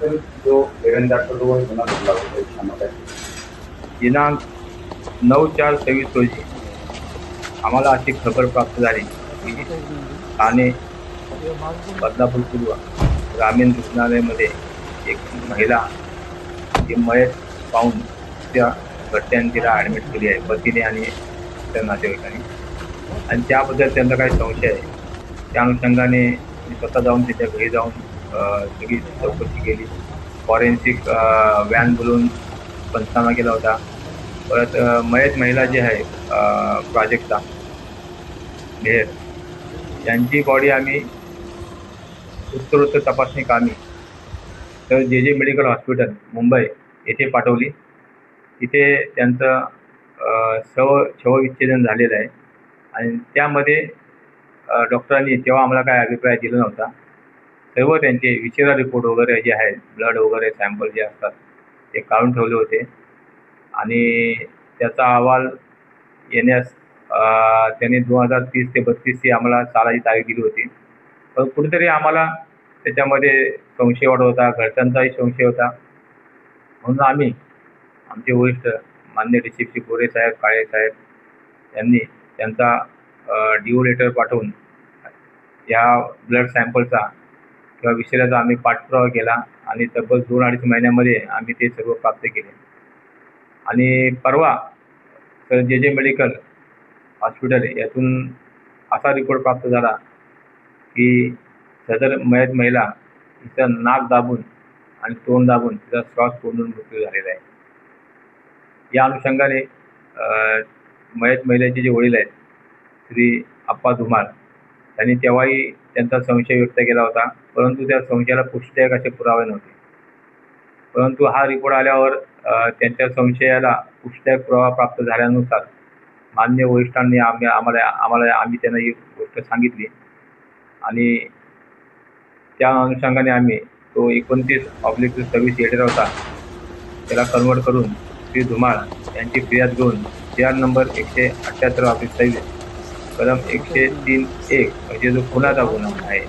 तर जो डॉक्टरवर गुन्हा घडला होता क्षमता दिनांक 9/4/26 रोजी आम्हाला अशी खबर प्राप्त झाली की ठाणे बदलापूर पूर्व ग्रामीण रुग्णालयामध्ये एक महिला ही मयत पाहून त्या घरच्यांनी तिला ॲडमिट केली आहे, पतीने आणि इतर नातेवाईकांनी. आणि त्याबद्दल त्यांचा काही संशय आहे. त्या अनुषंगाने मी स्वतः जाऊन त्याच्या घरी जाऊन सगळी चौकशी केली. फॉरेन्सिक व्हॅन बोलवून पंचनामा केला होता. परत मयत महिला जी आहे प्राजक्ता मेहर, यांची बॉडी आम्ही उत्तरोत्तर तपासणी कामी तर जे मेडिकल हॉस्पिटल मुंबई येथे पाठवली. तिथे त्यांचं शवविच्छेदन झालेलं आहे आणि त्यामध्ये डॉक्टरांनी तेव्हा आम्हाला काय अभिप्राय दिला नव्हता. सर्व त्यांचे विचेरा रिपोर्ट वगैरे जे आहेत, ब्लड वगैरे सॅम्पल जे असतात ते काढून ठेवले होते आणि त्याचा अहवाल येण्यास त्यांनी 2030 ते 32 आम्हाला सालाची तारीख दिली होती. पण कुठेतरी आम्हाला त्याच्यामध्ये संशय वाटत होता, घरच्यांचाही संशय होता. म्हणून आम्ही आमचे वरिष्ठ मान्य डी.सी.पी. गोरे साहेब, काळे साहेब यांनी त्यांचा डी.ओ. लेटर पाठवून या ब्लड सॅम्पलचा किंवा विषयाचा आम्ही पाठपुरावा केला आणि तब्बल 2-2.5 महिन्यामध्ये आम्ही ते सर्व प्राप्त केले. आणि परवा तर जे मेडिकल हॉस्पिटल यातून असा रिपोर्ट प्राप्त झाला की सदर मयत महिला तिचं नाक दाबून आणि तोंड दाबून तिचा श्वास कोंडून मृत्यू झालेला आहे. या अनुषंगाने मयत महिलेचे जे वडील आहेत श्री आप्पा धुमाळ त्यांनी तेव्हाही त्यांचा संशय व्यक्त केला होता, परंतु त्या संशयाला पुष्टीदायक असे पुरावे नव्हते. परंतु हा रिपोर्ट आल्यावर त्यांच्या संशयाला पुष्टीदायक पुरावा प्राप्त झाल्यानुसार मान्य वरिष्ठांनी आम्ही त्यांना ही गोष्ट सांगितली आणि त्या अनुषंगाने आम्ही तो 29/26 लेटर होता त्याला कन्वर्ट करून श्री धुमाळ यांची फिर्याद घेऊन CR नंबर 178/26 कलम 103(1) म्हणजे जो खुनाचा गुन्हा आहे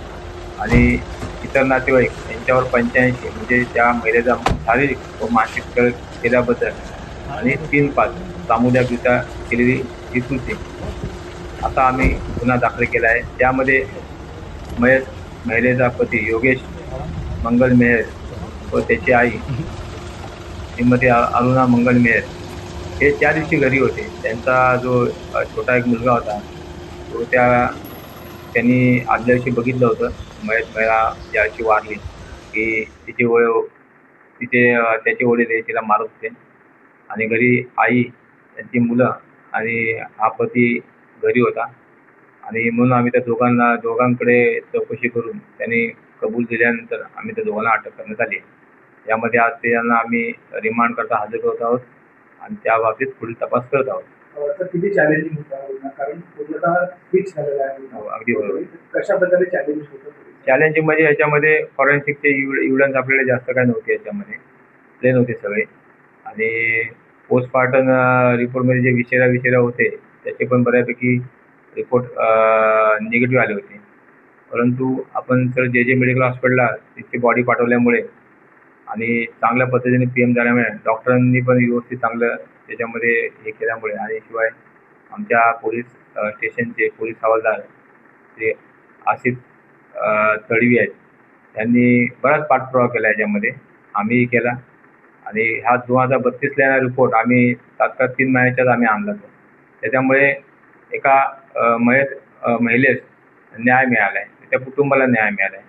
आणि इतर नातेवाईक यांच्यावर 85 म्हणजे त्या महिलेचा शारीरिक व मानसिक छळ केल्याबद्दल आणि 3-5 सामुदायिकरित्या केलेली ही कृती असा आम्ही गुन्हा दाखल केला आहे. त्यामध्ये मयत महिलेचा पती योगेश मंगल मेहर व त्याची आई श्रीमती अरुणा मंगल मेहर हे त्या दिवशी घरी होते. त्यांचा जो छोटा एक मुलगा होता तो त्यांनी आदल्या दिवशी बघितलं होतं. मयत महिला ज्या दिवशी वारली की त्याचे वडील हे तिला मारत होते आणि घरी आई, त्यांची मुलं आणि हा पती घरी होता आणि म्हणून आम्ही त्या दोघांकडे चौकशी करून त्यांनी कबूल दिल्यानंतर आम्ही त्या दोघांना अटक करण्यात आली. यामध्ये आज त्यांना आम्ही रिमांड करता हजर करत आहोत आणि त्या बाबतीत पुढील तपास करत आहोत. तर किती चॅलेंजिंग होता कारण पूर्णतः फिक्स झालेला आहे. अगदी बरोबर. कशा प्रकारे चॅलेंज होतं? चॅलेंजिंग म्हणजे याच्यामध्ये फॉरेन्सिकचे एव्हिडन्स आपल्याला जास्त काय नव्हते, याच्यामध्ये प्लेन होते सगळे आणि पोस्टमार्टम रिपोर्टमध्ये जे विषेरा होते त्याचे पण बऱ्यापैकी रिपोर्ट निगेटिव्ह आले होते. परंतु आपण सर जे मेडिकल हॉस्पिटलला तिथली बॉडी पाठवल्यामुळे आणि चांगल्या पद्धतीने PM झाल्यामुळे डॉक्टरांनी पण व्यवस्थित चांगलं त्याच्यामध्ये हे केल्यामुळे आणि शिवाय आमच्या पोलीस स्टेशनचे पोलीस हवालदार ते आसिफ तडवी आहेत, त्यांनी बराच पाठपुरावा केला याच्यामध्ये, आम्हीही केला आणि हा 2032ला रिपोर्ट आम्ही तात्काळ 3 महिन्याच्याच आम्ही आणला तो. त्याच्यामुळे एका महिलेस न्याय मिळाला आहे, त्या कुटुंबाला न्याय मिळाला आहे.